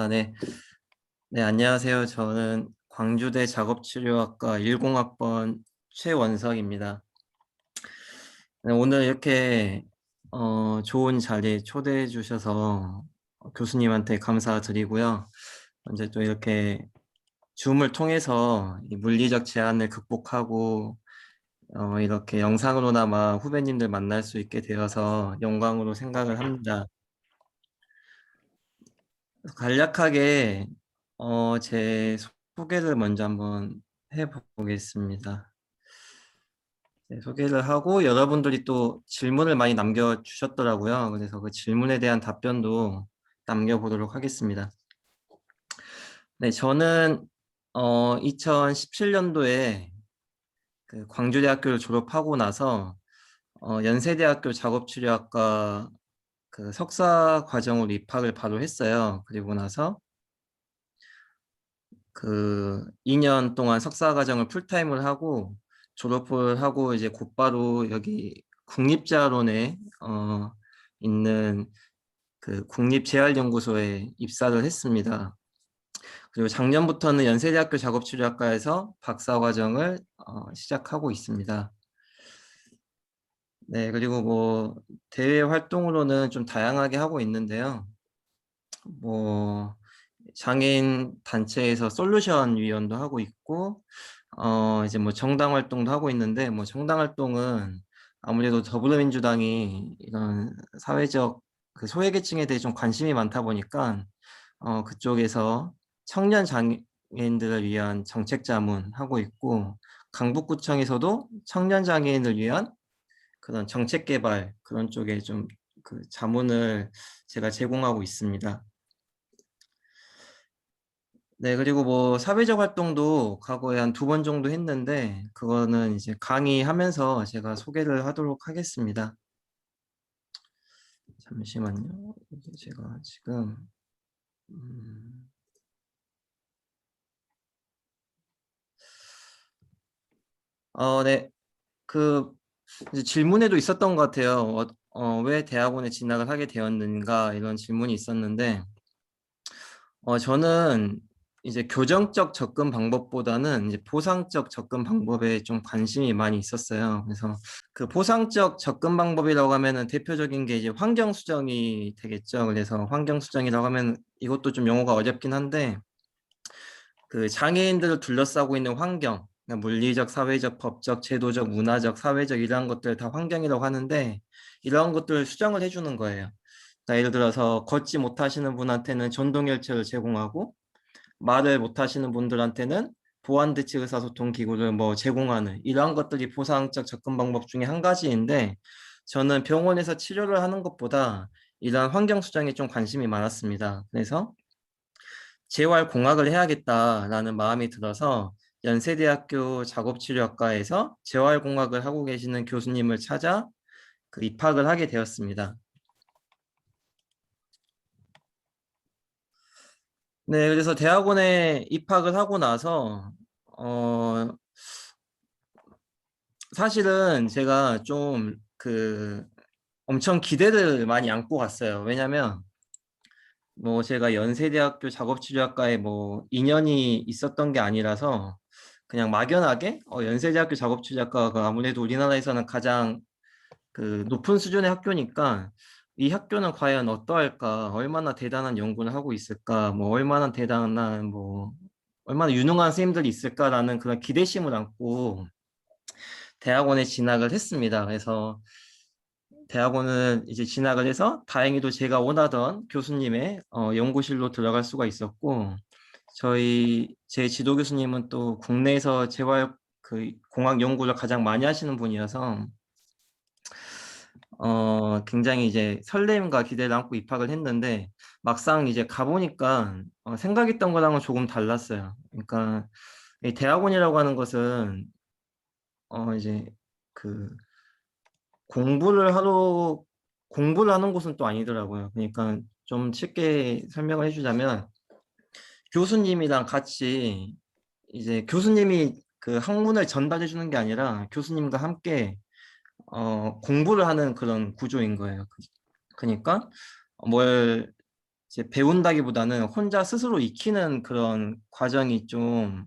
네. 네, 안녕하세요. 저는 광주대 작업치료학과 10학번 최원석입니다. 네, 오늘 이렇게 좋은 자리에 초대해 주셔서 교수님한테 감사드리고요. 이제 또 이렇게 줌을 통해서 이 물리적 제한을 극복하고 이렇게 영상으로나마 후배님들 만날 수 있게 되어서 영광으로 생각을 합니다. 간략하게 제 소개를 먼저 한번 해보겠습니다. 네, 소개를 하고 여러분들이 또 질문을 많이 남겨주셨더라고요. 그래서 그 질문에 대한 답변도 남겨보도록 하겠습니다. 네, 저는 2017년도에 그 광주대학교를 졸업하고 나서 연세대학교 작업치료학과 그 석사 과정으로 입학을 바로 했어요. 그리고 나서 그 2년 동안 석사 과정을 풀타임을 하고 졸업을 하고 이제 곧바로 여기 국립재활원에 있는 그 국립재활연구소에 입사를 했습니다. 그리고 작년부터는 연세대학교 작업치료학과에서 박사 과정을 시작하고 있습니다. 네, 그리고 뭐 대외 활동으로는 좀 다양하게 하고 있는데요. 뭐 장애인 단체에서 솔루션 위원도 하고 있고 이제 뭐 정당 활동도 하고 있는데 뭐 정당 활동은 아무래도 더불어민주당이 이런 사회적 그 소외계층에 대해 좀 관심이 많다 보니까 그쪽에서 청년 장애인들을 위한 정책 자문 하고 있고 강북구청에서도 청년 장애인을 위한 그런 정책 개발 그런 쪽에 좀 그 자문을 제가 제공하고 있습니다. 네, 그리고 뭐 사회적 활동도 과거에 한 2번 정도 했는데 그거는 이제 강의하면서 제가 소개를 하도록 하겠습니다. 잠시만요. 이게 제가 지금 음, 네. 그 이제 질문에도 있었던 것 같아요. 왜 대학원에 진학을 하게 되었는가 이런 질문이 있었는데 저는 이제 교정적 접근 방법보다는 이제 보상적 접근 방법에 좀 관심이 많이 있었어요. 그래서 그 보상적 접근 방법이라고 하면은 대표적인 게 이제 환경 수정이 되겠죠. 그래서 환경 수정이라고 하면 이것도 좀 용어가 어렵긴 한데 그 장애인들을 둘러싸고 있는 환경, 그러니까 물리적, 사회적, 법적, 제도적, 문화적, 사회적 이러한 것들 다 환경이라고 하는데 이러한 것들을 수정을 해주는 거예요. 그러니까 예를 들어서 걷지 못하시는 분한테는 전동 휠체어를 제공하고 말을 못하시는 분들한테는 보완대치 의사소통 기구를 뭐 제공하는 이러한 것들이 보상적 접근 방법 중에 한 가지인데 저는 병원에서 치료를 하는 것보다 이러한 환경 수정에 좀 관심이 많았습니다. 그래서 재활공학을 해야겠다라는 마음이 들어서 연세대학교 작업치료학과에서 재활공학을 하고 계시는 교수님을 찾아 그 입학을 하게 되었습니다. 네, 그래서 대학원에 입학을 하고 나서 사실은 제가 좀 그 엄청 기대를 많이 안고 갔어요. 왜냐면 뭐 제가 연세대학교 작업치료학과에 뭐 인연이 있었던 게 아니라서 그냥 막연하게 연세대학교 작업치료학과가 아무래도 우리나라에서는 가장 그 높은 수준의 학교니까 이 학교는 과연 어떠할까, 얼마나 대단한 연구를 하고 있을까, 뭐 얼마나 대단한 뭐 얼마나 유능한 선생님들이 있을까라는 그런 기대심을 안고 대학원에 진학을 했습니다. 그래서 대학원을 이제 진학을 해서 다행히도 제가 원하던 교수님의 연구실로 들어갈 수가 있었고 제 지도 교수님은 또 국내에서 재활 그 공학 연구를 가장 많이 하시는 분이어서 굉장히 이제 설렘과 기대를 안고 입학을 했는데 막상 이제 가보니까 생각했던 거랑은 조금 달랐어요. 그러니까 이 대학원이라고 하는 것은 이제 그 공부를 하는 곳은 또 아니더라고요. 그러니까 좀 쉽게 설명을 해주자면 교수님이랑 같이 이제 교수님이 그 학문을 전달해 주는 게 아니라 교수님과 함께 공부를 하는 그런 구조인 거예요. 그러니까 뭘 이제 배운다기보다는 혼자 스스로 익히는 그런 과정이 좀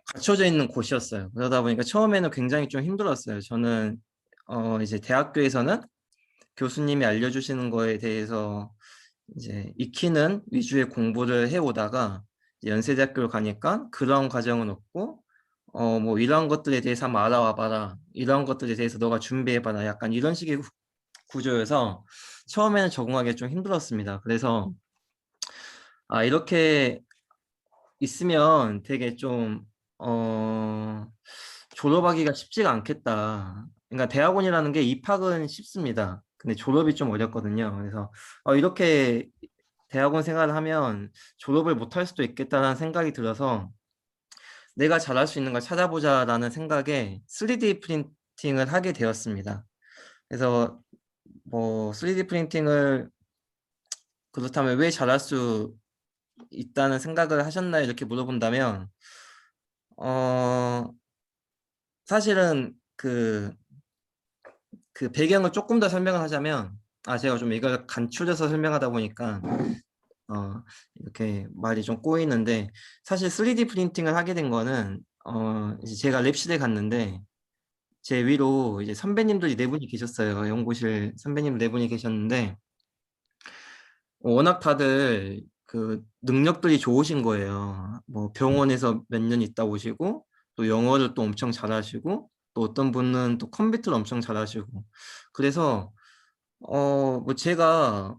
갖춰져 있는 곳이었어요. 그러다 보니까 처음에는 굉장히 좀 힘들었어요. 저는 이제 대학교에서는 교수님이 알려주시는 거에 대해서 이제 익히는 위주의 공부를 해오다가 연세대학교를 가니까 그런 과정은 없고 뭐 이런 것들에 대해서 한번 알아와 봐라. 이런 것들에 대해서 너가 준비해 봐라. 약간 이런 식의 구조여서 처음에는 적응하기 좀 힘들었습니다. 그래서 이렇게 있으면 되게 좀 졸업하기가 쉽지가 않겠다. 그러니까 대학원이라는 게 입학은 쉽습니다. 근데 졸업이 좀 어렵거든요. 그래서 이렇게 대학원 생활을 하면 졸업을 못할 수도 있겠다는 생각이 들어서 내가 잘할 수 있는 걸 찾아보자라는 생각에 3D 프린팅을 하게 되었습니다. 그래서 뭐 3D 프린팅을 그렇다면 왜 잘할 수 있다는 생각을 하셨나요? 이렇게 물어본다면 어 사실은 그 배경을 조금 더 설명을 하자면 제가 좀 이걸 간추려서 설명하다 보니까 이렇게 말이 좀 꼬이는데 사실 3D 프린팅을 하게 된 거는 이제 제가 랩실에 갔는데 제 위로 이제 선배님들이 네 분이 계셨어요. 연구실 선배님 네 분이 계셨는데 워낙 다들 그 능력들이 좋으신 거예요. 뭐 병원에서 몇 년 있다 오시고 또 영어를 또 엄청 잘하시고 또 어떤 분은 또 컴퓨터를 엄청 잘하시고 그래서 뭐 제가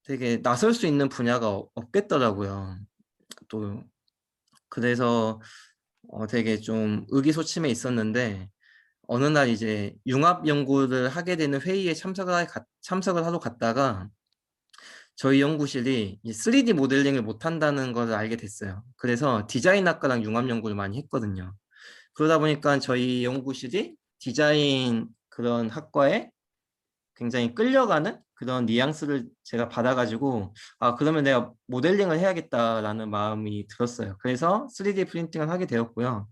되게 나설 수 있는 분야가 없겠더라고요. 또 그래서 되게 좀 의기소침해 있었는데 어느 날 이제 융합 연구를 하게 되는 회의에 참석을 하러 갔다가 저희 연구실이 3D 모델링을 못한다는 걸 알게 됐어요. 그래서 디자인학과랑 융합 연구를 많이 했거든요. 그러다 보니까 저희 연구실이 디자인 그런 학과에 굉장히 끌려가는 그런 뉘앙스를 제가 받아가지고 그러면 내가 모델링을 해야겠다라는 마음이 들었어요. 그래서 3D 프린팅을 하게 되었고요.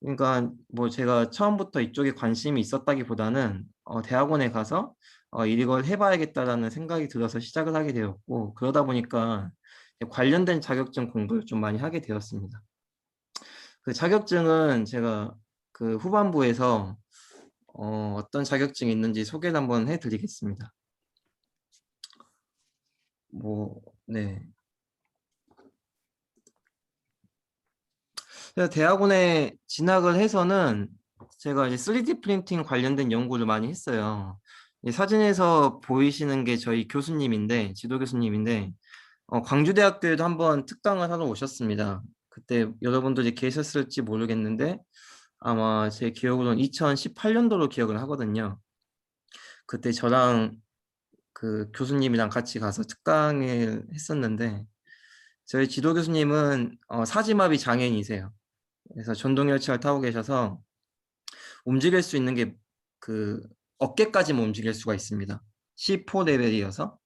그러니까 뭐 제가 처음부터 이쪽에 관심이 있었다기보다는 대학원에 가서 이걸 해봐야겠다라는 생각이 들어서 시작을 하게 되었고 그러다 보니까 관련된 자격증 공부를 좀 많이 하게 되었습니다. 그 자격증은 제가 그 후반부에서 어떤 자격증이 있는지 소개를 한번 해드리겠습니다. 뭐, 네. 그래서 대학원에 진학을 해서는 제가 이제 3D 프린팅 관련된 연구를 많이 했어요. 이 사진에서 보이시는 게 저희 교수님인데, 지도 교수님인데, 광주대학교에도 한번 특강을 하러 오셨습니다. 그때 여러분들이 계셨을지 모르겠는데, 아마 제 기억으로는 2018년도로 기억을 하거든요. 그때 저랑 그 교수님이랑 같이 가서 특강을 했었는데, 저희 지도 교수님은 사지마비 장애인이세요. 그래서 전동열차를 타고 계셔서 움직일 수 있는 게 그 어깨까지만 움직일 수가 있습니다. C4 레벨이어서.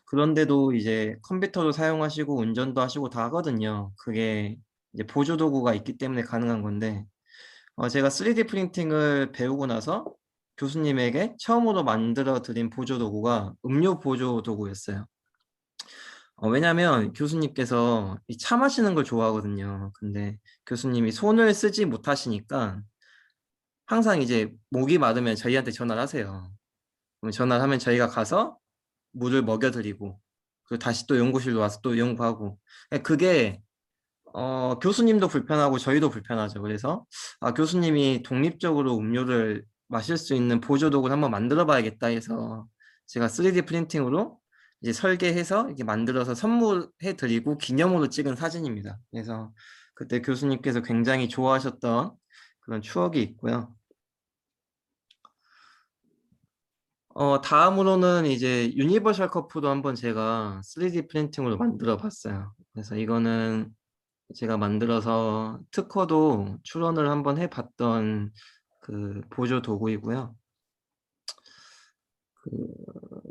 그런데도 이제 컴퓨터도 사용하시고 운전도 하시고 다 하거든요. 그게 이제 보조 도구가 있기 때문에 가능한 건데 제가 3D 프린팅을 배우고 나서 교수님에게 처음으로 만들어 드린 보조 도구가 음료 보조 도구였어요. 왜냐면 교수님께서 이 차 마시는 걸 좋아하거든요. 근데 교수님이 손을 쓰지 못하시니까 항상 이제 목이 마르면 저희한테 전화를 하세요. 그럼 전화를 하면 저희가 가서 물을 먹여드리고 그리고 다시 또 연구실로 와서 또 연구하고 그게 교수님도 불편하고 저희도 불편하죠. 그래서 교수님이 독립적으로 음료를 마실 수 있는 보조독을 한번 만들어 봐야겠다 해서 제가 3D 프린팅으로 이제 설계해서 이렇게 만들어서 선물해 드리고 기념으로 찍은 사진입니다. 그래서 그때 교수님께서 굉장히 좋아하셨던 그런 추억이 있고요. 다음으로는 이제 유니버셜 커프도 한번 제가 3D 프린팅으로 만들어 봤어요. 그래서 이거는 제가 만들어서 특허도 출원을 한번 해봤던 그 보조 도구이고요.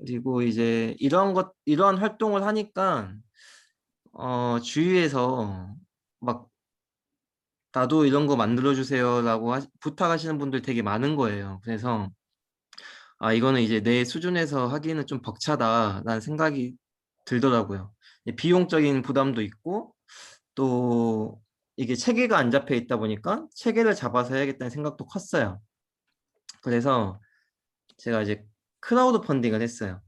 그리고 이제 이러한 활동을 하니까 주위에서 막 나도 이런 거 만들어 주세요라고 부탁하시는 분들 되게 많은 거예요. 그래서 아, 이거는 이제 내 수준에서 하기는 좀 벅차다라는 생각이 들더라고요. 비용적인 부담도 있고, 또 이게 체계가 안 잡혀 있다 보니까 체계를 잡아서 해야겠다는 생각도 컸어요. 그래서 제가 이제 크라우드 펀딩을 했어요.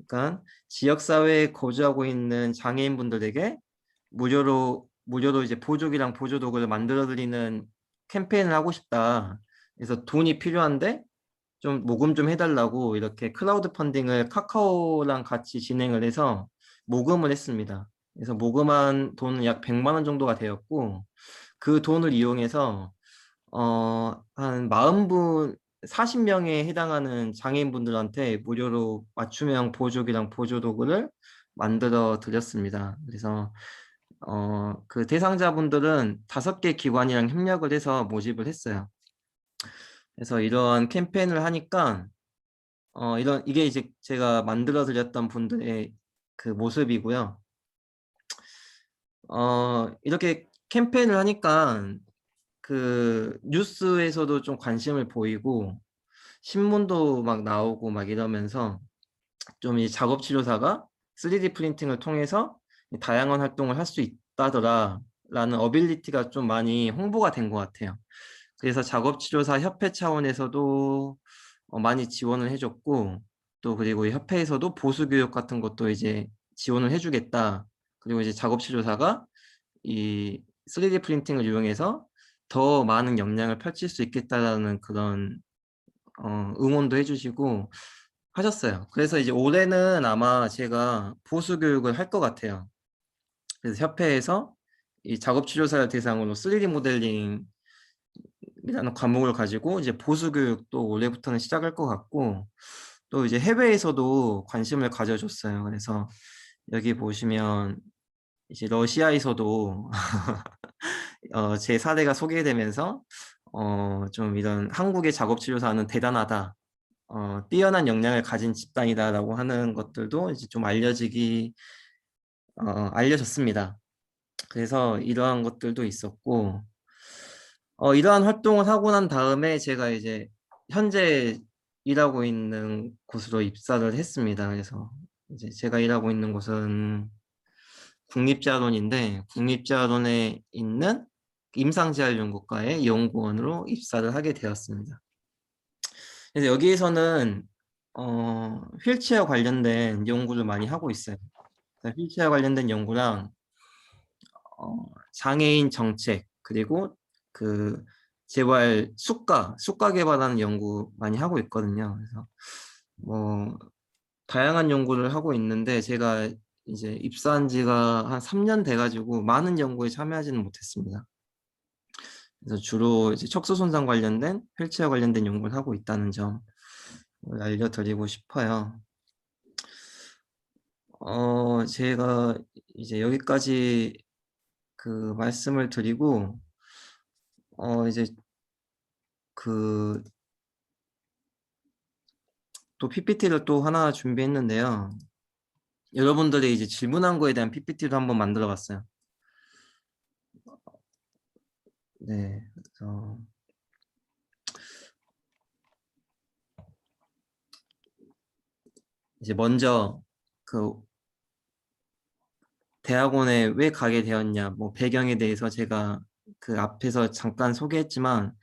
그러니까 지역사회에 거주하고 있는 장애인분들에게 무료로 이제 보조기랑 보조도구를 만들어 드리는 캠페인을 하고 싶다. 그래서 돈이 필요한데 좀 모금 좀 해달라고 이렇게 크라우드 펀딩을 카카오랑 같이 진행을 해서 모금을 했습니다. 그래서 모금한 돈은 약 100만 원 정도가 되었고, 그 돈을 이용해서 한 40분, 40명에 해당하는 장애인분들한테 무료로 맞춤형 보조기랑 보조도구를 만들어 드렸습니다. 그래서 그 대상자분들은 5개 기관이랑 협력을 해서 모집을 했어요. 그래서 이런 캠페인을 하니까 이게 이제 제가 만들어 드렸던 분들의 그 모습이고요. 이렇게 캠페인을 하니까 그 뉴스에서도 좀 관심을 보이고 신문도 막 나오고 막 이러면서 좀 이 작업치료사가 3D 프린팅을 통해서 다양한 활동을 할 수 있다더라 라는 어빌리티가 좀 많이 홍보가 된 것 같아요. 그래서 작업치료사 협회 차원에서도 많이 지원을 해줬고, 또 그리고 이 협회에서도 보수교육 같은 것도 이제 지원을 해주겠다. 그리고 이제 작업치료사가 이 3D 프린팅을 이용해서 더 많은 역량을 펼칠 수 있겠다라는 그런 응원도 해주시고 하셨어요. 그래서 이제 올해는 아마 제가 보수교육을 할 것 같아요. 그래서 협회에서 이 작업치료사를 대상으로 3D 모델링이라는 과목을 가지고 이제 보수교육도 올해부터는 시작할 것 같고, 또 이제 해외에서도 관심을 가져줬어요. 그래서 여기 보시면 이제 러시아에서도 제 사례가 소개되면서 좀 이런 한국의 작업치료사는 대단하다, 뛰어난 역량을 가진 집단이다라고 하는 것들도 이제 좀 알려졌습니다. 그래서 이러한 것들도 있었고, 이러한 활동을 하고 난 다음에 제가 이제 현재 일하고 있는 곳으로 입사를 했습니다. 그래서 이제 제가 일하고 있는 곳은 국립재활원인데, 국립재활원에 있는 임상재활연구과의 연구원으로 입사를 하게 되었습니다. 그래서 여기에서는 휠체어 관련된 연구를 많이 하고 있어요. 휠체어 관련된 연구랑 장애인 정책, 그리고 그 재활 수가 개발하는 연구 많이 하고 있거든요. 그래서 뭐 다양한 연구를 하고 있는데, 제가 이제 입사한 지가 한 3년 돼가지고 많은 연구에 참여하지는 못했습니다. 그래서 주로 이제 척수 손상 관련된 휠체어 관련된 연구를 하고 있다는 점 알려드리고 싶어요. 제가 이제 여기까지 그 말씀을 드리고, 이제 그 또 PPT를 또 하나 준비했는데요. 여러분들이 이제 질문한 거에 대한 PPT도 한번 만들어 봤어요. 네, 그래서 이제 먼저 그 대학원에 왜 가게 되었냐, 뭐 배경에 대해서 제가 그 앞에서 잠깐 소개했지만,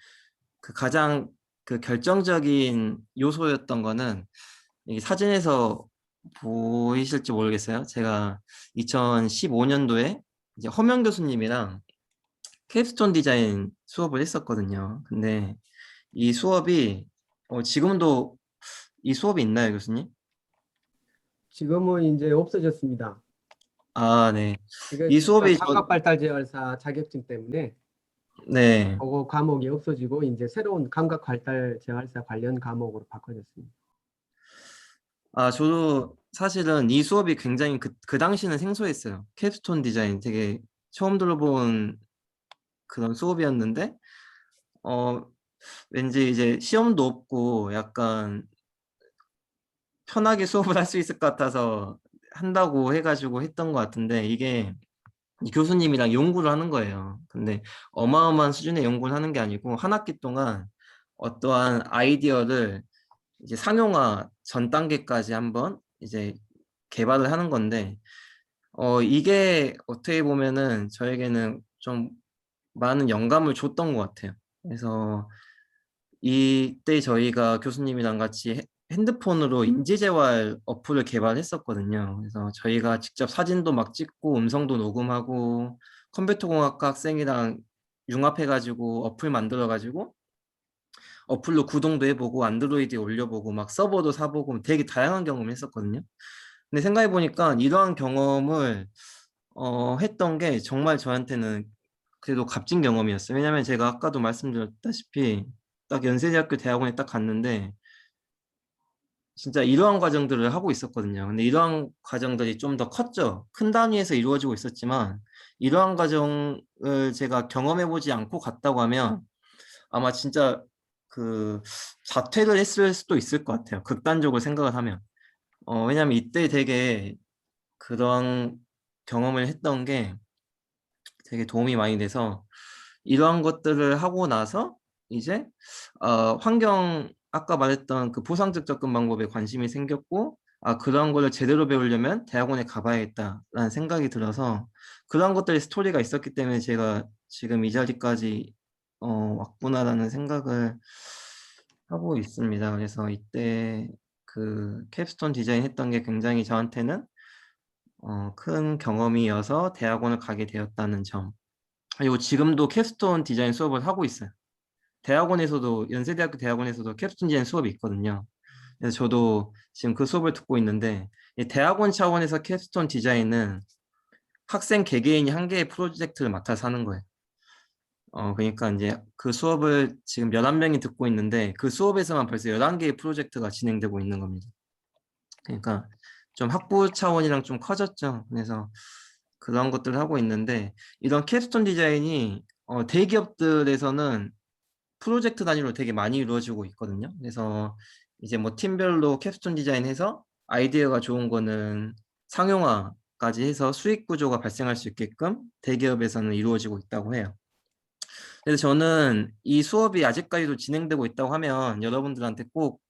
그 가장 그 결정적인 요소였던 거는, 이 사진에서 보이실지 모르겠어요. 제가 2015년도에 이제 허명 교수님이랑 캡스톤 디자인 수업을 했었거든요. 근데 이 수업이 지금도 이 수업이 있나요, 교수님? 지금은 이제 없어졌습니다. 아, 네. 이게 이 저희가 수업이 감각발달재활사 자격증 때문에 네. 그거 과목이 없어지고 이제 새로운 감각발달재활사 관련 과목으로 바꿔졌습니다. 아, 저도 사실은 이 수업이 굉장히 그 당시는 생소했어요. 캡스톤 디자인 되게 처음 들어본 그런 수업이었는데, 어, 왠지 이제 시험도 없고 약간 편하게 수업을 할 수 있을 것 같아서 한다고 해가지고 했던 것 같은데, 이게 이 교수님이랑 연구를 하는 거예요. 근데 어마어마한 수준의 연구를 하는 게 아니고 한 학기 동안 어떠한 아이디어를 이제 상용화 전 단계까지 한번 이제 개발을 하는 건데, 이게 어떻게 보면은 저에게는 좀 많은 영감을 줬던 것 같아요. 그래서 이때 저희가 교수님이랑 같이 핸드폰으로 인지재활 어플을 개발했었거든요. 그래서 저희가 직접 사진도 막 찍고 음성도 녹음하고 컴퓨터공학과 학생이랑 융합해가지고 어플 만들어가지고 어플로 구동도 해보고 안드로이드에 올려보고 막 서버도 사보고 되게 다양한 경험을 했었거든요. 근데 생각해보니까 이러한 경험을 했던 게 정말 저한테는 그래도 값진 경험이었어요. 왜냐면 제가 아까도 말씀드렸다시피 딱 연세대학교 대학원에 딱 갔는데 진짜 이러한 과정들을 하고 있었거든요. 근데 이러한 과정들이 좀 더 컸죠. 큰 단위에서 이루어지고 있었지만 이러한 과정을 제가 경험해보지 않고 갔다고 하면 아마 진짜 그 자퇴를 했을 수도 있을 것 같아요. 극단적으로 생각을 하면. 왜냐면 이때 되게 그런 경험을 했던 게 되게 도움이 많이 돼서 이러한 것들을 하고 나서 이제 환경 아까 말했던 그 포상적 접근 방법에 관심이 생겼고 그런 거를 제대로 배우려면 대학원에 가봐야겠다라는 생각이 들어서 그런 것들이 스토리가 있었기 때문에 제가 지금 이 자리까지 왔구나라는 생각을 하고 있습니다. 그래서 이때 그 캡스톤 디자인 했던 게 굉장히 저한테는 큰 경험이어서 대학원을 가게 되었다는 점. 그리고 지금도 캡스톤 디자인 수업을 하고 있어요. 대학원에서도 연세대학교 대학원에서도 캡스톤 디자인 수업이 있거든요. 그래서 저도 지금 그 수업을 듣고 있는데 이 대학원 차원에서 캡스톤 디자인은 학생 개개인이 한 개의 프로젝트를 맡아서 하는 거예요. 그러니까 이제 그 수업을 지금 11명이 듣고 있는데 그 수업에서만 벌써 11개의 프로젝트가 진행되고 있는 겁니다. 그러니까 좀 학부 차원이랑 좀 커졌죠. 그래서 그런 것들을 하고 있는데 이런 캡스톤 디자인이 대기업들에서는 프로젝트 단위로 되게 많이 이루어지고 있거든요. 그래서 이제 뭐 팀별로 캡스톤 디자인해서 아이디어가 좋은 거는 상용화까지 해서 수익 구조가 발생할 수 있게끔 대기업에서는 이루어지고 있다고 해요. 그래서 저는 이 수업이 아직까지도 진행되고 있다고 하면 여러분들한테 꼭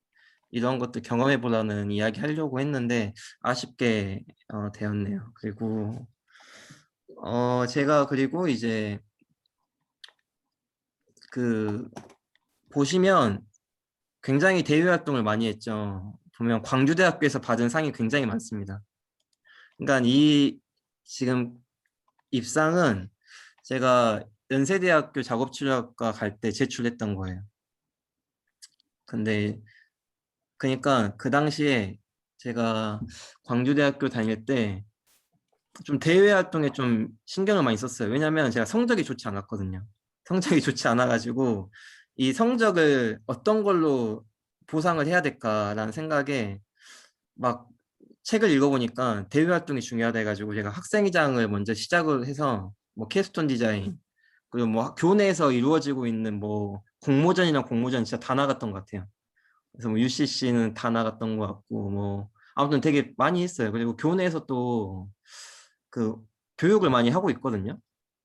이런 것들 경험해 보라는 이야기 하려고 했는데 아쉽게 되었네요. 그리고 제가 그리고 이제 그 보시면 굉장히 대외 활동을 많이 했죠. 보면 광주대학교에서 받은 상이 굉장히 많습니다. 그러니까 이 지금 입상은 제가 연세대학교 작업치료학과 갈 때 제출했던 거예요. 근데 그러니까 그 당시에 제가 광주대학교 다닐 때 좀 대외 활동에 좀 신경을 많이 썼어요. 왜냐면 제가 성적이 좋지 않았거든요. 성적이 좋지 않아가지고 이 성적을 어떤 걸로 보상을 해야 될까라는 생각에 막 책을 읽어보니까 대외 활동이 중요하다 해가지고 제가 학생회장을 먼저 시작을 해서 뭐 캡스톤 디자인 그리고 뭐 교내에서 이루어지고 있는 뭐 공모전이나 공모전 진짜 다 나갔던 것 같아요. 그래서 뭐 UCC는 다 나갔던 것 같고 뭐 아무튼 되게 많이 했어요. 그리고 교내에서 또 그 교육을 많이 하고 있거든요.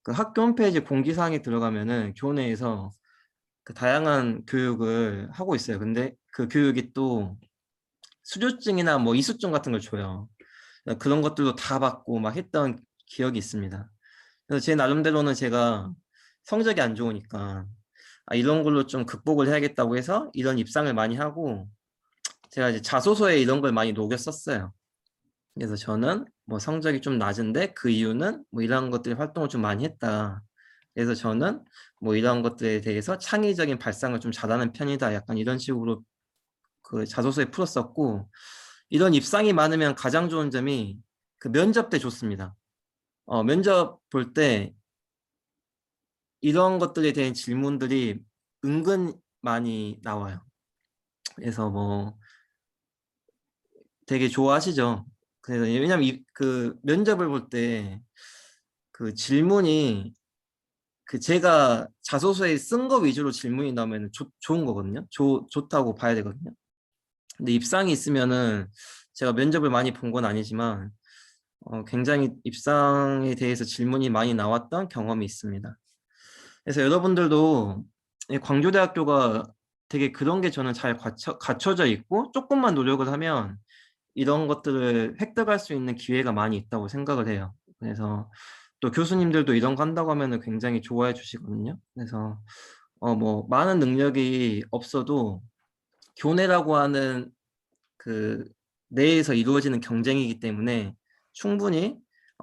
그 학교 홈페이지 공지사항에 들어가면은 교내에서 그 다양한 교육을 하고 있어요. 근데 그 교육이 또 수료증이나 뭐 이수증 같은 걸 줘요. 그런 것들도 다 받고 막 했던 기억이 있습니다. 그래서 제 나름대로는 제가 성적이 안 좋으니까 이런 걸로 좀 극복을 해야겠다고 해서 이런 입상을 많이 하고 제가 이제 자소서에 이런 걸 많이 녹여 썼어요. 그래서 저는 뭐 성적이 좀 낮은데 그 이유는 뭐 이런 것들 활동을 좀 많이 했다. 그래서 저는 뭐 이런 것들에 대해서 창의적인 발상을 좀 잘하는 편이다. 약간 이런 식으로 그 자소서에 풀었었고 이런 입상이 많으면 가장 좋은 점이 그 면접 때 좋습니다. 면접 볼 때 이런 것들에 대한 질문들이 은근 많이 나와요. 그래서 뭐 되게 좋아하시죠. 그래서 왜냐면 그 면접을 볼 때 그 질문이 그 제가 자소서에 쓴 거 위주로 질문이 나오면 좋은 거거든요. 좋다고 봐야 되거든요. 근데 입상이 있으면은 제가 면접을 많이 본 건 아니지만 굉장히 입상에 대해서 질문이 많이 나왔던 경험이 있습니다. 그래서 여러분들도 이 광주대학교가 되게 그런 게 저는 잘 갖춰져 있고 조금만 노력을 하면 이런 것들을 획득할 수 있는 기회가 많이 있다고 생각을 해요. 그래서 또 교수님들도 이런 거 한다고 하면은 굉장히 좋아해 주시거든요. 그래서 뭐 많은 능력이 없어도 교내라고 하는 그 내에서 이루어지는 경쟁이기 때문에 충분히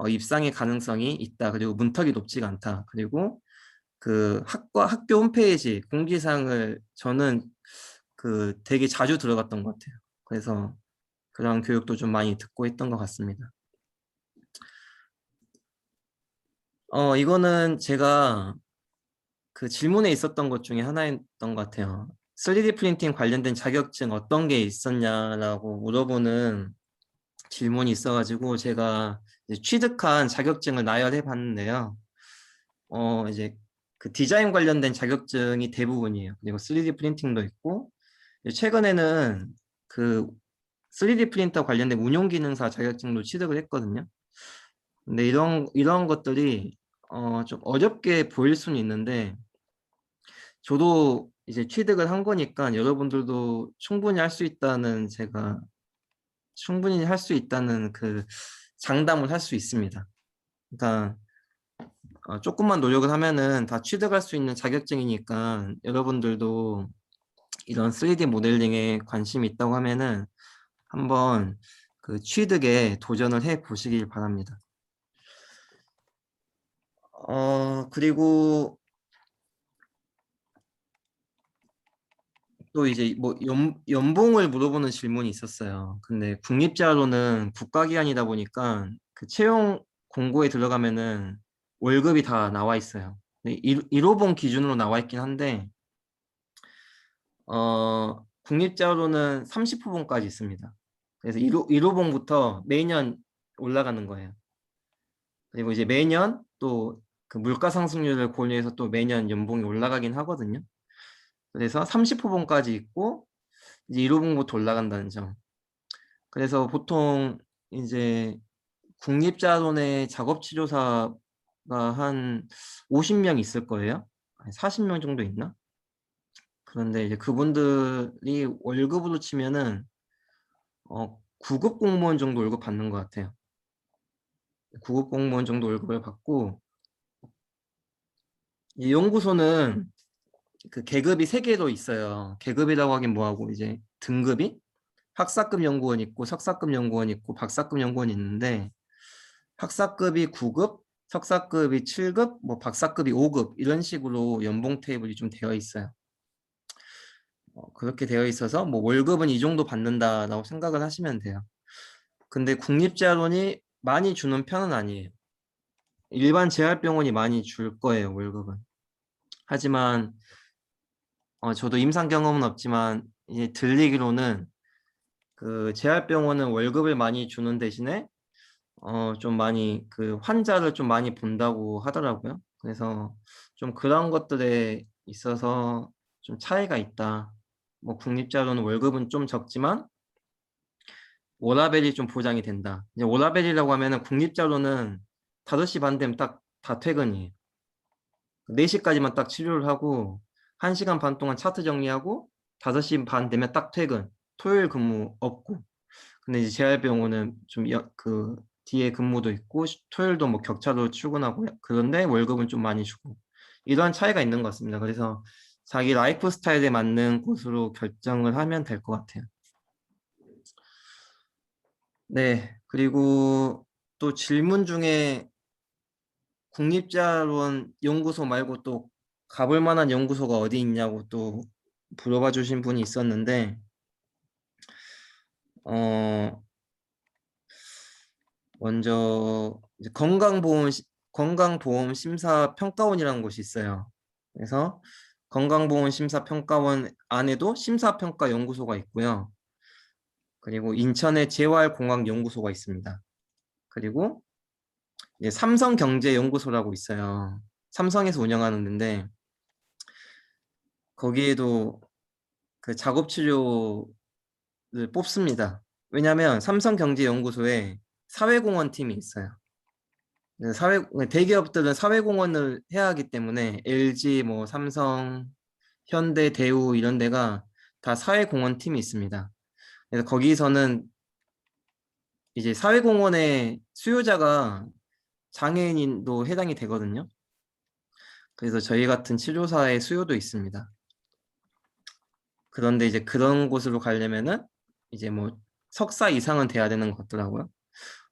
입상의 가능성이 있다. 그리고 문턱이 높지가 않다. 그리고 그 학교 홈페이지 공지사항을 저는 그 되게 자주 들어갔던 것 같아요. 그래서 그런 교육도 좀 많이 듣고 있던 것 같습니다. 이거는 제가 그 질문에 있었던 것 중에 하나였던 것 같아요. 3D 프린팅 관련된 자격증 어떤 게 있었냐라고 물어보는 질문이 있어가지고 제가 이제 취득한 자격증을 나열해 봤는데요. 이제 그 디자인 관련된 자격증이 대부분이에요. 그리고 3D 프린팅도 있고, 최근에는 그 3D 프린터 관련된 운용 기능사 자격증도 취득을 했거든요. 근데 이런 것들이 좀 어렵게 보일 수는 있는데, 저도 이제 취득을 한 거니까 여러분들도 충분히 할 수 있다는 제가 충분히 할 수 있다는 그 장담을 할 수 있습니다. 그러니까 조금만 노력을 하면은 다 취득할 수 있는 자격증이니까 여러분들도 이런 3D 모델링에 관심이 있다고 하면은 한번 그 취득에 도전을 해 보시길 바랍니다. 그리고 또 이제 뭐 연봉을 물어보는 질문이 있었어요. 근데 국립대학로는 국가기관이다 보니까 그 채용 공고에 들어가면은 월급이 다 나와 있어요. 1호봉 기준으로 나와 있긴 한데 국립대학로는 30호봉까지 있습니다. 그래서 1호봉부터 매년 올라가는 거예요. 그리고 이제 매년 또 그 물가 상승률을 고려해서 또 매년 연봉이 올라가긴 하거든요. 그래서 30호봉까지 있고 이제 1호봉부터 올라간다는 점. 그래서 보통 이제 국립자원의 작업치료사가 한 50명 있을 거예요. 40명 정도 있나? 그런데 이제 그분들이 월급으로 치면은 9급 공무원 정도 월급 받는 것 같아요. 9급 공무원 정도 월급을 받고 이 연구소는 그 계급이 3개로 있어요. 계급이라고 하긴 뭐하고 이제 등급이 학사급 연구원 있고 석사급 연구원 있고 박사급 연구원이 있는데 학사급이 9급, 석사급이 7급, 뭐 박사급이 5급 이런 식으로 연봉 테이블이 좀 되어 있어요. 그렇게 되어 있어서 뭐 월급은 이 정도 받는다라고 생각을 하시면 돼요. 근데 국립재활원이 많이 주는 편은 아니에요. 일반 재활병원이 많이 줄 거예요, 월급은. 하지만 저도 임상 경험은 없지만 이제 들리기로는 그 재활병원은 월급을 많이 주는 대신에 좀 많이 그 환자를 좀 많이 본다고 하더라고요. 그래서 좀 그런 것들에 있어서 좀 차이가 있다. 뭐 국립자료는 월급은 좀 적지만 워라밸이 좀 보장이 된다. 이제 워라밸이라고 하면은 국립자료는 5시 반 되면 딱 다 퇴근이에요. 4시까지만 딱 치료를 하고 1시간 반 동안 차트 정리하고 5시 반 되면 딱 퇴근. 토요일 근무 없고. 근데 이제 재활병원은 좀 그 뒤에 근무도 있고 토요일도 뭐 격차로 출근하고 그런데 월급은 좀 많이 주고 이러한 차이가 있는 것 같습니다. 그래서 자기 라이프 스타일에 맞는 곳으로 결정을 하면 될 것 같아요. 네, 그리고 또 질문 중에 국립자원 연구소 말고 또 가볼 만한 연구소가 어디 있냐고 또 물어봐 주신 분이 있었는데 어 먼저 이제 건강보험 심사 평가원이라는 곳이 있어요. 그래서 건강보험 심사 평가원 안에도 심사평가 연구소가 있고요. 그리고 인천에 재활공학연구소가 있습니다. 그리고 이제 삼성경제연구소라고 있어요. 삼성에서 운영하는 데인데 거기에도 그 작업치료를 뽑습니다. 왜냐하면 삼성경제연구소에 사회공헌 팀이 있어요. 대기업들은 사회공헌을 해야 하기 때문에 LG, 뭐 삼성, 현대, 대우 이런 데가 다 사회공헌 팀이 있습니다. 그래서 거기서는 이제 사회공헌의 수요자가 장애인도 해당이 되거든요. 그래서 저희 같은 치료사의 수요도 있습니다. 그런데 이제 그런 곳으로 가려면은 이제 뭐 석사 이상은 돼야 되는 것 같더라고요.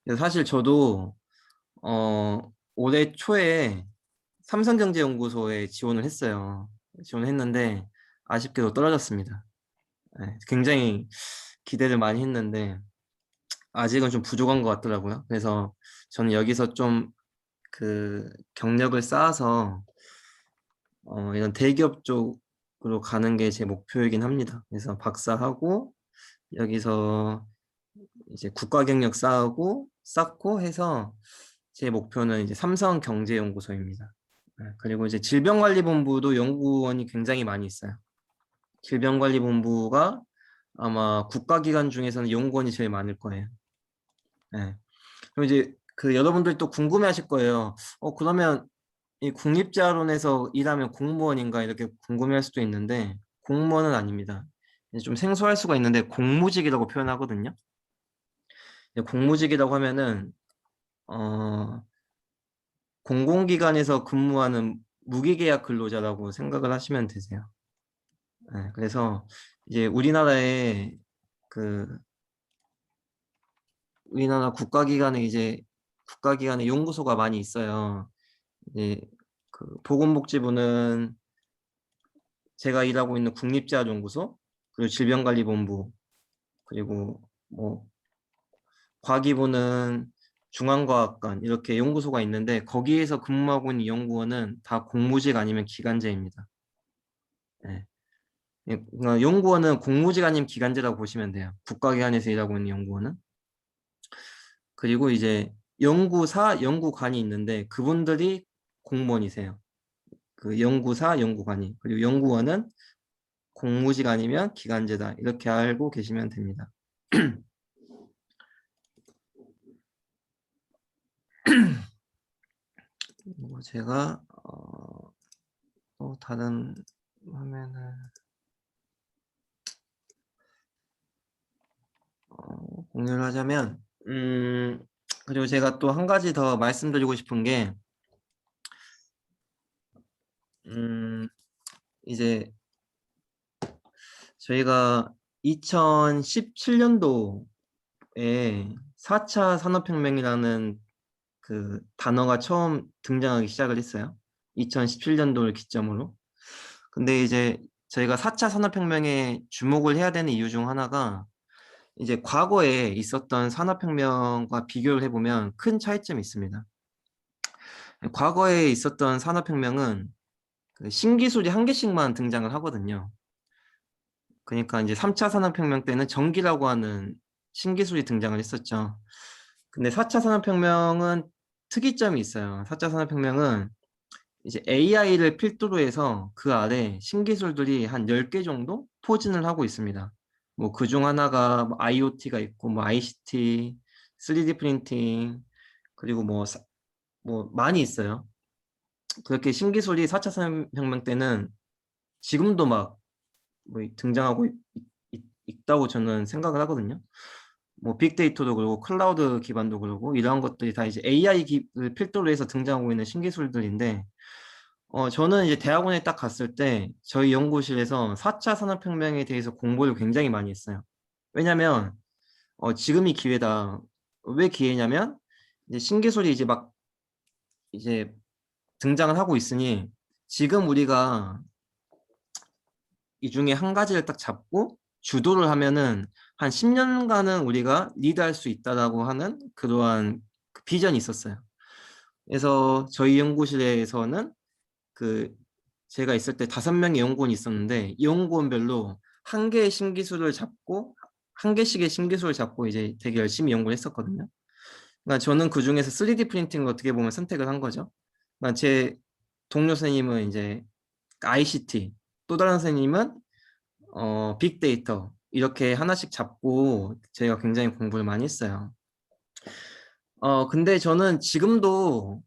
그래서 사실 저도 올해 초에 삼성경제연구소에 지원을 했어요. 지원했는데 아쉽게도 떨어졌습니다. 네, 굉장히 기대를 많이 했는데 아직은 좀 부족한 것 같더라고요. 그래서 저는 여기서 좀 그 경력을 쌓아서 이런 대기업 쪽으로 가는 게 제 목표이긴 합니다. 그래서 박사하고 여기서 이제 국가 경력 쌓고 해서 제 목표는 이제 삼성경제연구소입니다. 네, 그리고 이제 질병관리본부도 연구원이 굉장히 많이 있어요. 질병관리본부가 아마 국가기관 중에서는 연구원이 제일 많을 거예요. 네. 그럼 이제 그 여러분들 또 궁금해하실 거예요. 그러면 이 국립자론에서 일하면 공무원인가 이렇게 궁금해할 수도 있는데 공무원은 아닙니다. 이제 좀 생소할 수가 있는데 공무직이라고 표현하거든요. 공무직이라고 하면은 공공기관에서 근무하는 무기계약 근로자라고 생각을 하시면 되세요. 네, 그래서 이제 우리나라 국가기관에 연구소가 많이 있어요. 이제 그 보건복지부는 제가 일하고 있는 국립재활연구소, 그리고 질병관리본부, 그리고 뭐 과기부는 중앙과학관 이렇게 연구소가 있는데 거기에서 근무하고 있는 연구원은 다 공무직 아니면 기간제입니다. 네. 그러니까 연구원은 공무직 아니면 기간제라고 보시면 돼요. 국가기관에서 일하고 있는 연구원은. 그리고 이제 연구사, 연구관이 있는데 그분들이 공무원이세요. 그 연구사, 연구관이. 그리고 연구원은 공무직 아니면 기간제다. 이렇게 알고 계시면 됩니다. 그리고 제가 또 다른 화면을 공유를 하자면 그리고 제가 또 한 가지 더 말씀드리고 싶은 게 이제 저희가 2017년도에 4차 산업혁명이라는 그 단어가 처음 등장하기 시작을 했어요. 2017년도를 기점으로. 근데 이제 저희가 4차 산업혁명에 주목을 해야 되는 이유 중 하나가 이제 과거에 있었던 산업혁명과 비교를 해보면 큰 차이점이 있습니다. 과거에 있었던 산업혁명은 그 신기술이 한 개씩만 등장을 하거든요. 그러니까 이제 3차 산업혁명 때는 전기라고 하는 신기술이 등장을 했었죠. 근데 4차 산업혁명은 특이점이 있어요. 4차 산업혁명은 이제 AI를 필두로 해서 그 아래 신기술들이 한 10개 정도 포진을 하고 있습니다. 뭐 그중 하나가 뭐 IoT가 있고 뭐 ICT, 3D 프린팅 그리고 뭐 많이 있어요. 그렇게 신기술이 4차 산업혁명 때는 지금도 막 뭐 등장하고 있다고 저는 생각을 하거든요. 뭐 빅데이터도 그렇고 클라우드 기반도 그렇고 이러한 것들이 다 이제 AI를 필두로 해서 등장하고 있는 신기술들인데 저는 이제 대학원에 딱 갔을 때 저희 연구실에서 4차 산업혁명에 대해서 공부를 굉장히 많이 했어요. 왜냐면 지금이 기회다. 왜 기회냐면 이제 신기술이 이제 등장을 하고 있으니 지금 우리가 이 중에 한 가지를 딱 잡고 주도를 하면은 한 10년간은 우리가 리드할 수 있다라고 하는 그러한 그 비전이 있었어요. 그래서 저희 연구실에서는 그 제가 있을 때 5명의 연구원이 있었는데 이 연구원별로 한 개의 신기술을 잡고 한 개씩의 신기술을 잡고 이제 되게 열심히 연구를 했었거든요. 그러니까 저는 그 중에서 3D 프린팅을 어떻게 보면 선택을 한 거죠. 그러니까 제 동료 선생님은 이제 ICT, 또 다른 선생님은 빅데이터 이렇게 하나씩 잡고 제가 굉장히 공부를 많이 했어요. 근데 저는 지금도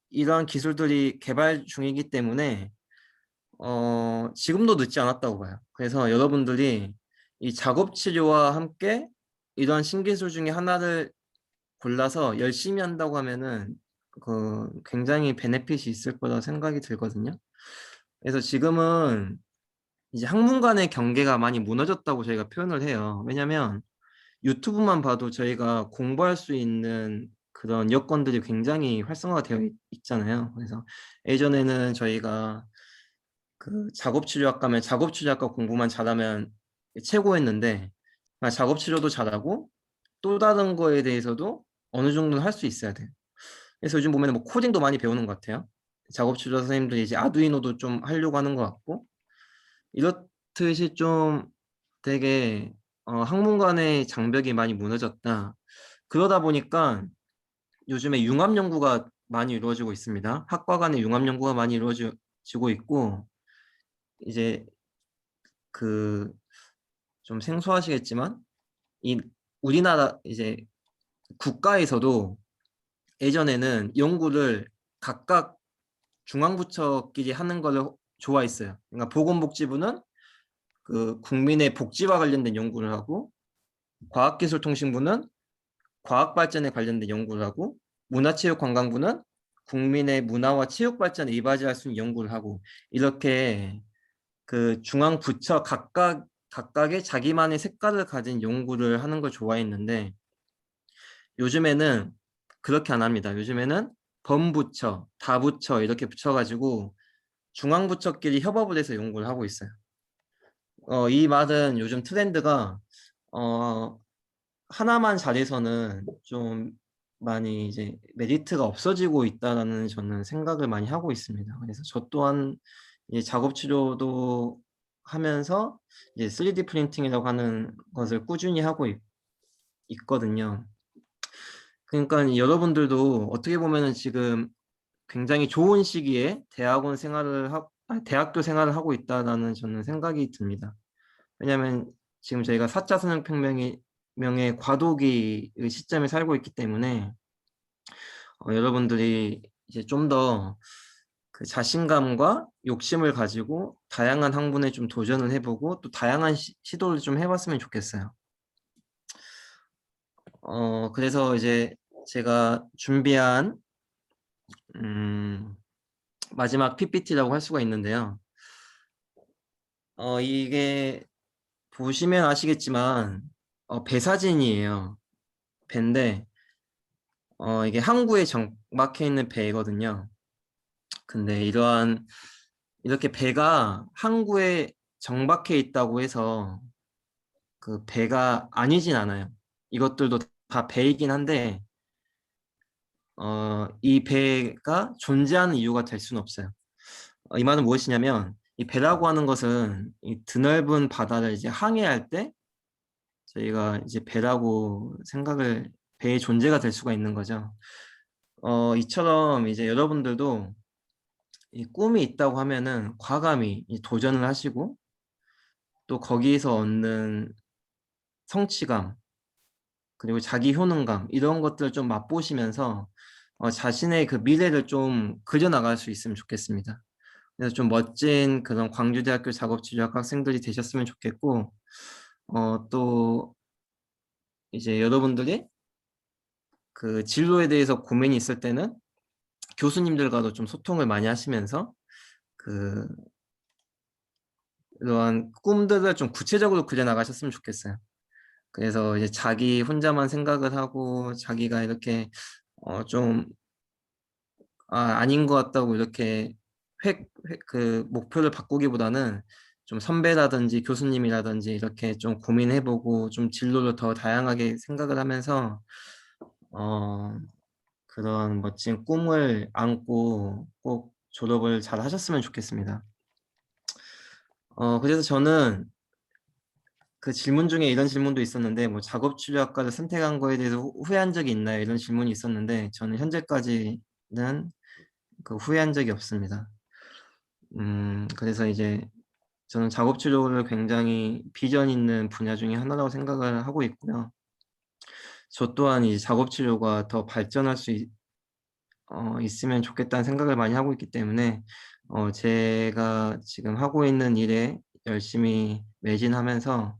이러한 기술들이 개발 중이기 때문에 지금도 늦지 않았다고 봐요. 그래서 여러분들이 이 작업 치료와 함께 이런 신기술 중에 하나를 골라서 열심히 한다고 하면은 굉장히 베네핏이 있을 거라 생각이 들거든요. 그래서 지금은 이제 학문 간의 경계가 많이 무너졌다고 저희가 표현을 해요. 왜냐면 유튜브만 봐도 저희가 공부할 수 있는 그런 여건들이 굉장히 활성화가 되어 있잖아요. 그래서 예전에는 저희가 그 작업치료학과면 작업치료학과 공부만 잘하면 최고였는데 작업치료도 잘하고 또 다른 거에 대해서도 어느 정도는 할 수 있어야 돼요. 그래서 요즘 보면 뭐 코딩도 많이 배우는 것 같아요. 작업치료 선생님들이 이제 아두이노도 좀 하려고 하는 것 같고 이렇듯이 좀 되게 학문 간의 장벽이 많이 무너졌다. 그러다 보니까 요즘에 융합 연구가 많이 이루어지고 있습니다. 학과 간의 융합 연구가 많이 이루어지고 있고 이제 그 좀 생소하시겠지만 이 우리나라 이제 국가에서도 예전에는 연구를 각각 중앙부처끼리 하는 거를 좋아했어요. 그러니까 보건복지부는 그 국민의 복지와 관련된 연구를 하고 과학기술통신부는 과학발전에 관련된 연구를 하고 문화체육관광부는 국민의 문화와 체육 발전에 이바지할 수 있는 연구를 하고 이렇게 그 중앙 부처 각각의 자기만의 색깔을 가진 연구를 하는 걸 좋아했는데 요즘에는 그렇게 안 합니다. 요즘에는 범부처, 다부처 이렇게 붙여가지고 중앙부처끼리 협업을 해서 연구를 하고 있어요. 이 말은 요즘 트렌드가 어, 하나만 잘해서는 좀 많이 이제 메리트가 없어지고 있다라는 저는 생각을 많이 하고 있습니다. 그래서 저 또한 이제 작업 치료도 하면서 이제 3D 프린팅이라고 하는 것을 꾸준히 하고 있거든요. 그러니까 여러분들도 어떻게 보면은 지금 굉장히 좋은 시기에 대학교 생활을 하고 있다라는 저는 생각이 듭니다. 왜냐하면 지금 저희가 4차 산업혁명의 과도기의 시점에 살고 있기 때문에 여러분들이 이제 좀 더 그 자신감과 욕심을 가지고 다양한 학문에 좀 도전을 해보고 또 다양한 시도를 좀 해봤으면 좋겠어요. 그래서 이제 제가 준비한 마지막 PPT라고 할 수가 있는데요. 이게 보시면 아시겠지만 배 사진이에요. 배인데 이게 항구에 정박해 있는 배거든요. 근데 이렇게 배가 항구에 정박해 있다고 해서 그 배가 아니진 않아요. 이것들도 다 배이긴 한데 이 배가 존재하는 이유가 될 수는 없어요. 이 말은 무엇이냐면 이 배라고 하는 것은 이 드넓은 바다를 이제 항해할 때 저희가 이제 배의 존재가 될 수가 있는 거죠. 이처럼 이제 여러분들도 이 꿈이 있다고 하면은 과감히 이 도전을 하시고 또 거기에서 얻는 성취감 그리고 자기 효능감 이런 것들을 좀 맛보시면서 자신의 그 미래를 좀 그려나갈 수 있으면 좋겠습니다. 그래서 좀 멋진 그런 광주대학교 작업치료학 학생들이 되셨으면 좋겠고 또 이제 여러분들이 그 진로에 대해서 고민이 있을 때는 교수님들과도 좀 소통을 많이 하시면서 그 이러한 꿈들을 좀 구체적으로 그려나가셨으면 좋겠어요. 그래서 이제 자기 혼자만 생각을 하고 자기가 이렇게 좀 아닌 것 같다고 이렇게 그 목표를 바꾸기보다는 좀 선배라든지 교수님이라든지 이렇게 좀 고민해보고 좀 진로를 더 다양하게 생각을 하면서 그런 멋진 꿈을 안고 꼭 졸업을 잘 하셨으면 좋겠습니다. 그래서 저는 그 질문 중에 이런 질문도 있었는데 뭐 작업치료학과를 선택한 거에 대해서 후회한 적이 있나요? 이런 질문이 있었는데 저는 현재까지는 그 후회한 적이 없습니다. 그래서 이제 저는 작업치료를 굉장히 비전 있는 분야 중에 하나라고 생각을 하고 있고요. 저 또한 이 작업치료가 더 발전할 수 있으면 좋겠다는 생각을 많이 하고 있기 때문에 제가 지금 하고 있는 일에 열심히 매진하면서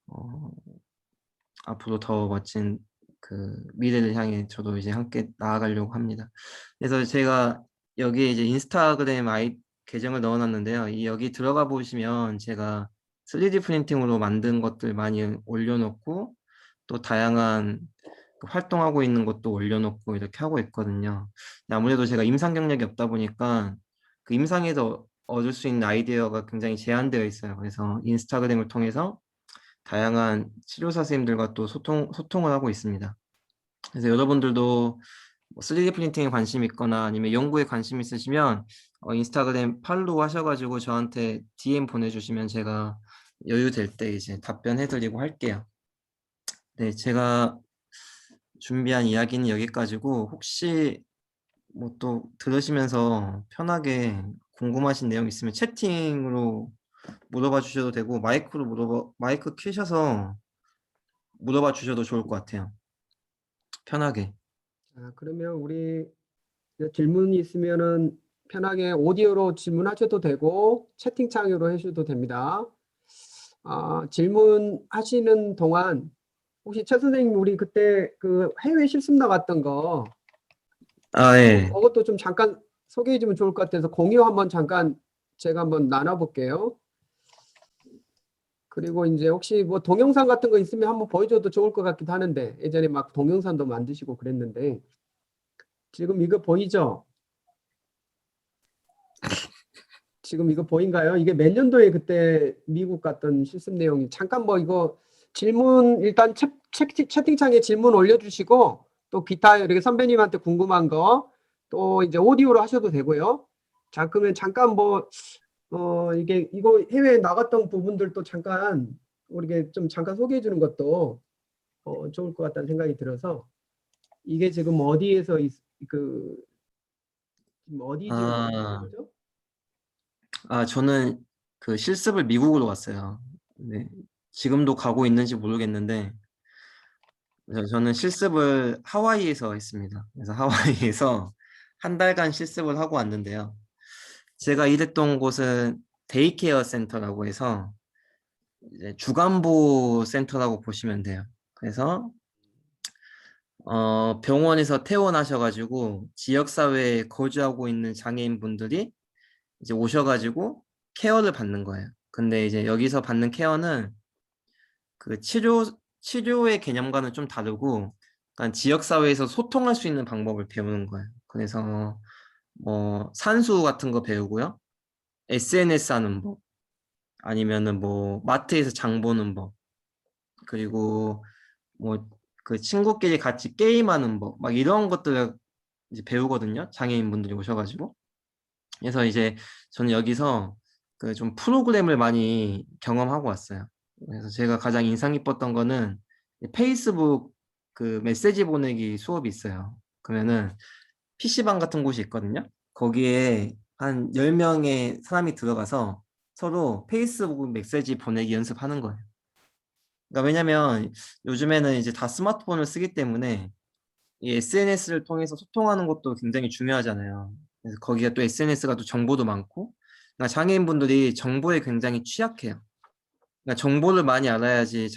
어, 앞으로 더 멋진 그 미래를 향해 저도 이제 함께 나아가려고 합니다. 그래서 제가 여기에 이제 인스타그램 계정을 넣어놨는데요. 여기 들어가 보시면 제가 3D 프린팅으로 만든 것들 많이 올려놓고 또 다양한 그 활동하고 있는 것도 올려놓고 이렇게 하고 있거든요. 아무래도 제가 임상 경력이 없다 보니까 그 임상에서 얻을 수 있는 아이디어가 굉장히 제한되어 있어요. 그래서 인스타그램을 통해서 다양한 치료사 선생님들과 또 소통을 하고 있습니다. 그래서 여러분들도 뭐 3D 프린팅에 관심 있거나 아니면 연구에 관심 있으시면 인스타그램 팔로우 하셔가지고 저한테 DM 보내주시면 제가 여유 될 때 이제 답변해드리고 할게요. 네, 제가 준비한 이야기는 여기까지고 혹시 뭐 또 들으시면서 편하게 궁금하신 내용 있으면 채팅으로 물어봐 주셔도 되고 마이크 켜셔서 물어봐 주셔도 좋을 것 같아요. 편하게. 자, 그러면 우리 질문이 있으면은 편하게 오디오로 질문하셔도 되고 채팅창으로 하셔도 됩니다. 질문하시는 동안 혹시 최 선생님 우리 그때 그 해외 실습 나갔던 거 예. 그것도 좀 잠깐 소개해 주면 좋을 것 같아서 공유 한번 잠깐 제가 한번 나눠볼게요. 그리고 이제 혹시 뭐 동영상 같은 거 있으면 한번 보여줘도 좋을 것 같기도 하는데 예전에 막 동영상도 만드시고 그랬는데 지금 이거 보이죠? 지금 이거 보인가요? 이게 몇 년도에 그때 미국 갔던 실습 내용이 잠깐 뭐 이거 질문 일단 채팅창에 질문 올려주시고 또 기타 이렇게 선배님한테 궁금한 거 또 이제 오디오로 하셔도 되고요. 자 그러면 잠깐 뭐 이게 이거 해외에 나갔던 부분들도 잠깐 우리게 좀 잠깐 소개해 주는 것도 좋을 것 같다는 생각이 들어서 이게 지금 어디에서 지금 어디 지역에 있는 아, 거죠? 저는 그 실습을 미국으로 갔어요. 네. 지금도 가고 있는지 모르겠는데, 저는 실습을 하와이에서 했습니다. 그래서 하와이에서 한 달간 실습을 하고 왔는데요. 제가 일했던 곳은 데이케어 센터라고 해서 이제 주간보 센터라고 보시면 돼요. 그래서 병원에서 퇴원하셔가지고 지역사회에 거주하고 있는 장애인분들이 이제 오셔가지고 케어를 받는 거예요. 근데 이제 여기서 받는 케어는 그 치료의 개념과는 좀 다르고, 약간 지역사회에서 소통할 수 있는 방법을 배우는 거예요. 그래서 뭐 산수 같은 거 배우고요. SNS 하는 법, 아니면은 뭐 마트에서 장 보는 법, 그리고 뭐 그 친구끼리 같이 게임하는 법, 막 이런 것들을 이제 배우거든요. 장애인분들이 오셔가지고. 그래서 이제 저는 여기서 그 좀 프로그램을 많이 경험하고 왔어요. 그래서 제가 가장 인상 깊었던 거는 페이스북 그 메시지 보내기 수업이 있어요. 그러면은 PC방 같은 곳이 있거든요. 거기에 한 10명의 사람이 들어가서 서로 페이스북 메시지 보내기 연습하는 거예요. 그러니까 왜냐면 요즘에는 이제 다 스마트폰을 쓰기 때문에 이 SNS를 통해서 소통하는 것도 굉장히 중요하잖아요. 그래서 거기가 또 SNS가 또 정보도 많고, 그러니까 장애인분들이 정보에 굉장히 취약해요. 그러니까 정보를 많이 알아야지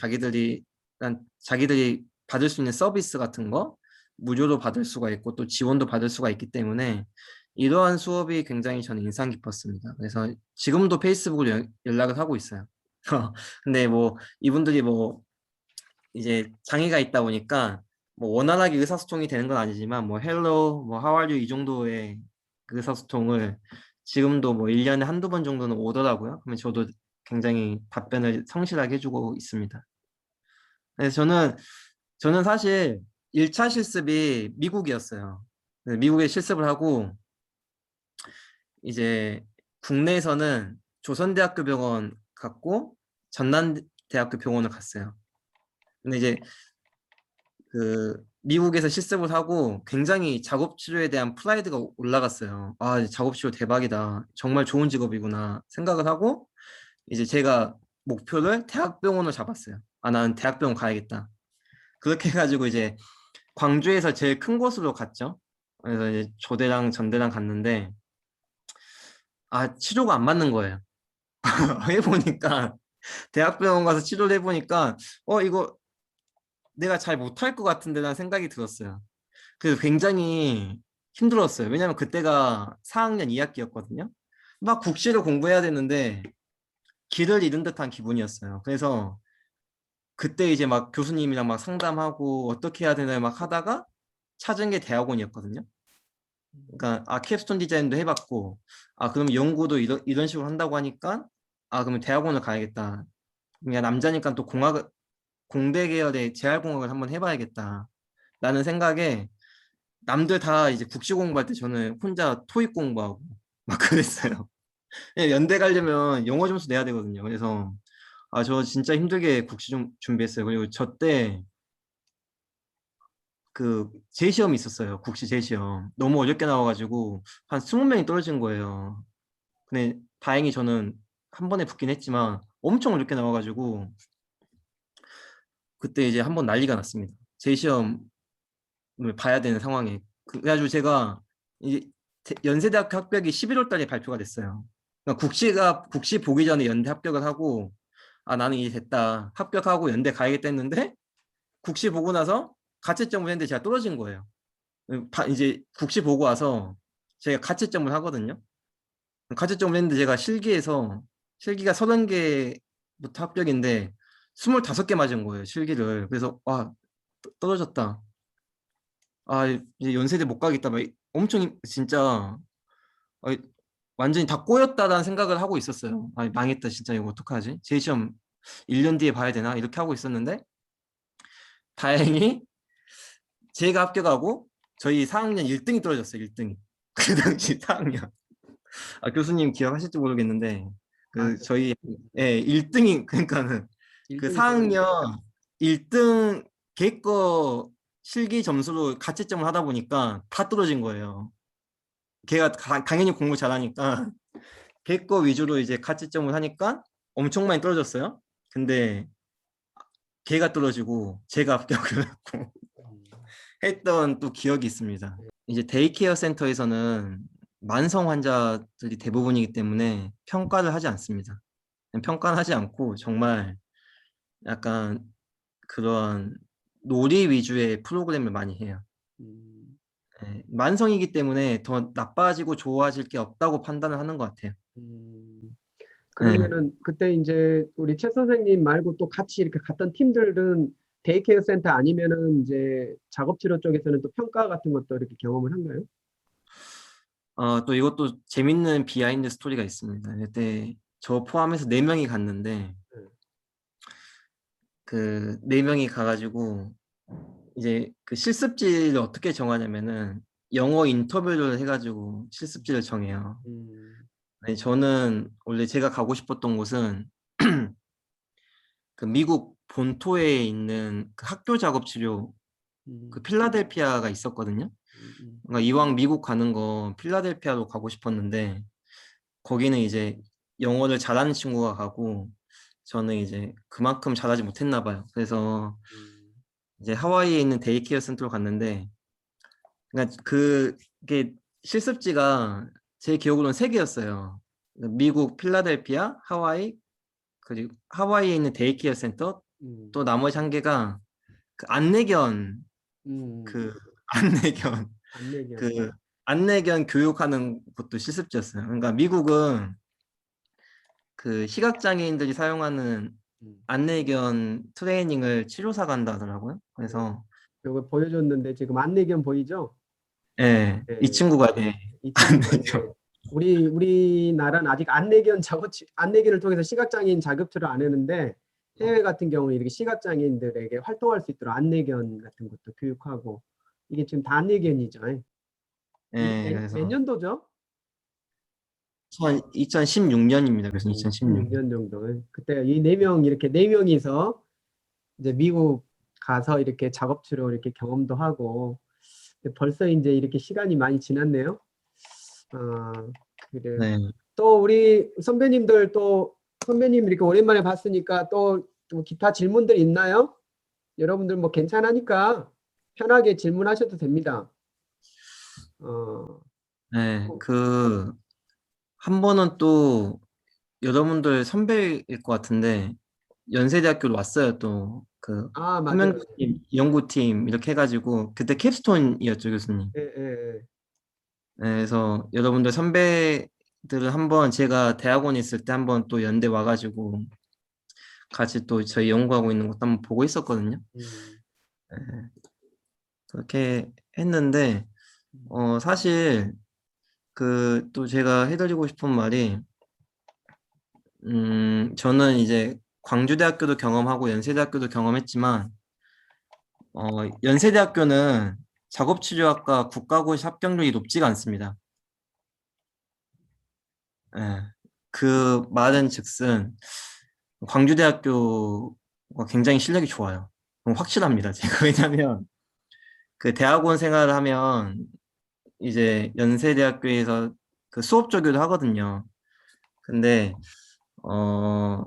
그러니까 자기들이 받을 수 있는 서비스 같은 거 무료로 받을 수가 있고 또 지원도 받을 수가 있기 때문에 이러한 수업이 굉장히 저는 인상 깊었습니다. 그래서 지금도 페이스북으로 연락을 하고 있어요. 근데 뭐 이분들이 뭐 이제 장애가 있다 보니까 뭐 원활하게 의사소통이 되는 건 아니지만 뭐 헬로 뭐 how are you 이 정도의 그 의사소통을 지금도 뭐 1년에 한두 번 정도는 오더라고요. 그러면 저도 굉장히 답변을 성실하게 해주고 있습니다. 그래서 저는 사실 1차 실습이 미국이었어요. 미국에 실습을 하고 이제 국내에서는 조선대학교 병원 갔고 전남대학교 병원을 갔어요. 근데 이제 그 미국에서 실습을 하고 굉장히 작업 치료에 대한 프라이드가 올라갔어요. 아, 작업 치료 대박이다. 정말 좋은 직업이구나 생각을 하고 이제 제가 목표를 대학병원을 잡았어요. 아, 나는 대학병원 가야겠다. 그렇게 해가지고 이제 광주에서 제일 큰 곳으로 갔죠. 그래서 이제 조대랑 전대랑 갔는데 치료가 안 맞는 거예요. 해보니까 대학병원 가서 치료를 해보니까 이거 내가 잘 못할 것 같은데 라는 생각이 들었어요. 그래서 굉장히 힘들었어요. 왜냐면 그때가 4학년 2학기였거든요. 막 국시를 공부해야 되는데 길을 잃은 듯한 기분이었어요. 그래서 그때 이제 막 교수님이랑 막 상담하고 어떻게 해야 되나 막 하다가 찾은 게 대학원이었거든요. 그러니까 캡스톤 디자인도 해봤고 그럼 연구도 이런 식으로 한다고 하니까 그러면 대학원을 가야겠다. 그냥 남자니까 또 공대 계열의 재활공학을 한번 해봐야겠다. 라는 생각에 남들 다 이제 국시 공부할 때 저는 혼자 토익 공부하고 막 그랬어요. 연대 가려면 영어 점수 내야 되거든요. 그래서 저 진짜 힘들게 국시 좀 준비했어요. 그리고 저 때 그 재시험이 있었어요. 국시 재시험. 너무 어렵게 나와가지고 한 20명이 떨어진 거예요. 근데 다행히 저는 한 번에 붙긴 했지만 엄청 어렵게 나와가지고 그때 이제 한 번 난리가 났습니다. 재시험을 봐야 되는 상황에. 그래가지고 제가 이제 연세대학교 합격이 11월 달에 발표가 됐어요. 그러니까 국시 보기 전에 연대 합격을 하고 나는 이제 됐다. 합격하고 연대 가야겠다 했는데 국시 보고 나서 가채점을 했는데 제가 떨어진 거예요. 이제 국시 보고 와서 제가 가채점을 하거든요. 가채점을 했는데 제가 실기가 30개부터 합격인데 25개 맞은 거예요, 실기를. 그래서 떨어졌다. 이제 연세대 못 가겠다. 막 엄청 진짜 아, 완전히 다 꼬였다라는 생각을 하고 있었어요. 망했다, 진짜 이거 어떡하지? 재시험 1년 뒤에 봐야 되나? 이렇게 하고 있었는데 다행히 제가 합격하고 저희 4학년 1등이 떨어졌어요. 1등이. 그 당시 4학년. 교수님 기억하실지 모르겠는데 네. 저희 1등이 그러니까는 그 1등이 떨어졌 4학년 1등 걔거 실기 점수로 가채점을 하다 보니까 다 떨어진 거예요. 걔가 당연히 공부 잘하니까 걔거 위주로 이제 가채점을 하니까 엄청 많이 떨어졌어요. 근데 걔가 떨어지고 제가 합격을 했고 했던 또 기억이 있습니다. 이제 데이케어 센터에서는 만성 환자들이 대부분이기 때문에 평가를 하지 않습니다. 평가는 하지 않고 정말 약간 그런 놀이 위주의 프로그램을 많이 해요. 음, 만성이기 때문에 더 나빠지고 좋아질 게 없다고 판단을 하는 것 같아요. 음. 네. 그러면은 그때 이제 우리 최 선생님 말고 또 같이 이렇게 갔던 팀들은 데이케어 센터 아니면은 이제 작업치료 쪽에서는 또 평가 같은 것도 이렇게 경험을 한가요? 또 이것도 재밌는 비하인드 스토리가 있습니다. 그때 저 포함해서 4명이 갔는데 네. 그 4명이 가가지고 이제 그 실습지를 어떻게 정하냐면은 영어 인터뷰를 해가지고 실습지를 정해요. 음, 저는 원래 제가 가고 싶었던 곳은 그 미국 본토에 있는 그 학교 작업 치료 그 음, 필라델피아가 있었거든요. 음, 그러니까 이왕 미국 가는 거 필라델피아로 가고 싶었는데 거기는 이제 영어를 잘하는 친구가 가고 저는 이제 그만큼 잘하지 못했나 봐요. 그래서 음, 이제 하와이에 있는 데이케어 센터로 갔는데 그러니까 그게 실습지가 제 기억으로는 3개였어요. 미국 필라델피아, 하와이, 그리고 하와이에 있는 데이케어 센터, 음, 또 나머지 1개가 그 안내견, 음. 그 안내견, 안내견. 그 안내견 교육하는 것도 실습지였어요. 그러니까 미국은 그 시각장애인들이 사용하는 음. 안내견 트레이닝을 치료사가 한다 하더라고요. 네. 그래서 이거 보여줬는데 지금 안내견 보이죠? 이 네. 친구가 이 친구가 안내견. 이제 우리나라는 아직 안내견을 통해서 시각장애인 자격증을 안 했는데 해외 같은 경우는 이렇게 시각장애인들에게 활동할 수 있도록 안내견 같은 것도 교육하고 이게 지금 다 안내견이죠. 이게 몇 그래서 년도죠? 2016년입니다. 그래서 2016년. 16년 정도. 그때 이 네 명이서 이제 미국 가서 이렇게 작업치로 이렇게 경험도 하고 벌써 이제 이렇게 시간이 많이 지났네요. 아, 그래. 네. 또 우리 선배님들 또 선배님 이렇게 오랜만에 봤으니까 또 기타 질문들 있나요? 여러분들 뭐 괜찮으니까 편하게 질문하셔도 됩니다. 어, 네, 어, 그 한 번은 또 여러분들 선배일 것 같은데 연세대학교로 왔어요. 또 그 아, 맞아요. 한명구팀, 연구팀 이렇게 해가지고 그때 캡스톤이었죠, 교수님. 예, 예, 예. 네, 그래서 여러분들 선배들을 한번 제가 대학원에 있을 때 한번 또 연대 와가지고 같이 또 저희 연구하고 있는 것도 한번 보고 있었거든요. 음, 네, 그렇게 했는데 사실 그 또 제가 해드리고 싶은 말이 저는 이제 광주대학교도 경험하고 연세대학교도 경험했지만 연세대학교는 작업치료학과 국가고시 합격률이 높지가 않습니다. 예. 그 말은 즉슨 광주대학교가 굉장히 실력이 좋아요. 그럼 확실합니다. 제가 왜냐면 그 대학원 생활을 하면 이제 연세대학교에서 그 수업 조교도 하거든요. 근데 어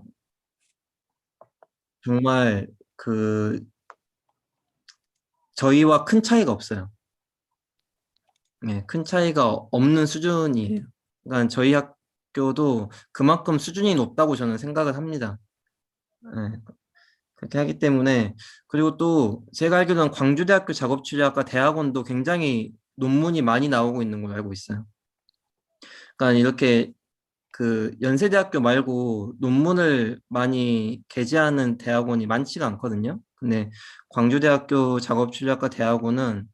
정말 그 저희와 큰 차이가 없어요. 예, 큰 차이가 없는 수준이에요. 그러니까 저희 학교도 그만큼 수준이 높다고 저는 생각을 합니다. 예, 그렇게 하기 때문에 그리고 또 제가 알기로는 광주대학교 작업치료학과 대학원도 굉장히 논문이 많이 나오고 있는 걸로 알고 있어요. 그러니까 이렇게 그 연세대학교 말고 논문을 많이 게재하는 대학원이 많지가 않거든요. 근데 광주대학교 작업치료학과 대학원은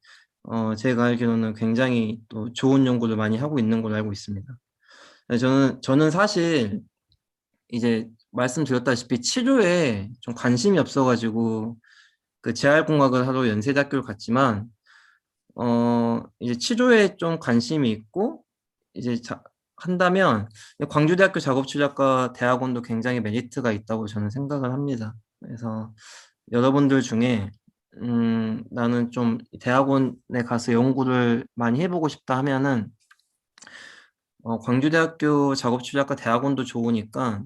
제가 알기로는 굉장히 또 좋은 연구를 많이 하고 있는 걸로 알고 있습니다. 네, 저는 사실 이제 말씀드렸다시피 치료에 좀 관심이 없어가지고 그 재활공학을 하러 연세대학교를 갔지만 이제 치료에 좀 관심이 있고 이제 한다면 광주대학교 작업치료학과 대학원도 굉장히 메리트가 있다고 저는 생각을 합니다. 그래서 여러분들 중에 나는 좀 대학원에 가서 연구를 많이 해보고 싶다 하면은 광주대학교 작업치료학과 대학원도 좋으니까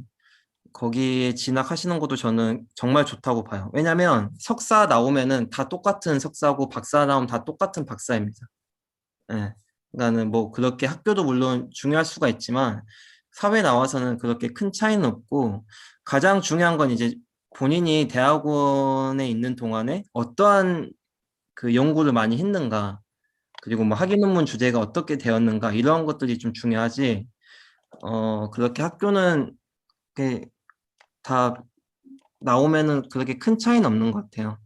거기에 진학하시는 것도 저는 정말 좋다고 봐요. 왜냐면 석사 나오면은 다 똑같은 석사고 박사 나오면 다 똑같은 박사입니다. 예. 그러니까는 뭐 그렇게 학교도 물론 중요할 수가 있지만 사회 나와서는 그렇게 큰 차이는 없고 가장 중요한 건 이제 본인이 대학원에 있는 동안에 어떠한 그 연구를 많이 했는가 그리고 뭐 학위 논문 주제가 어떻게 되었는가 이런 것들이 좀 중요하지 그렇게 학교는 이렇게 다 나오면은 그렇게 큰 차이는 없는 것 같아요.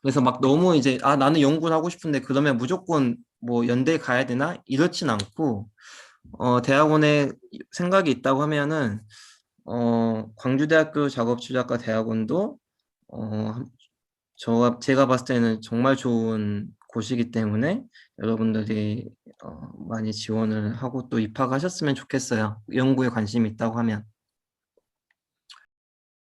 그래서 막 너무 이제 아 나는 연구를 하고 싶은데 그러면 무조건 뭐 연대 가야 되나 이렇진 않고 대학원에 생각이 있다고 하면은 광주대학교 작업치료학과 대학원도 제가 봤을 때는 정말 좋은 곳이기 때문에 여러분들이 많이 지원을 하고 또 입학하셨으면 좋겠어요. 연구에 관심이 있다고 하면.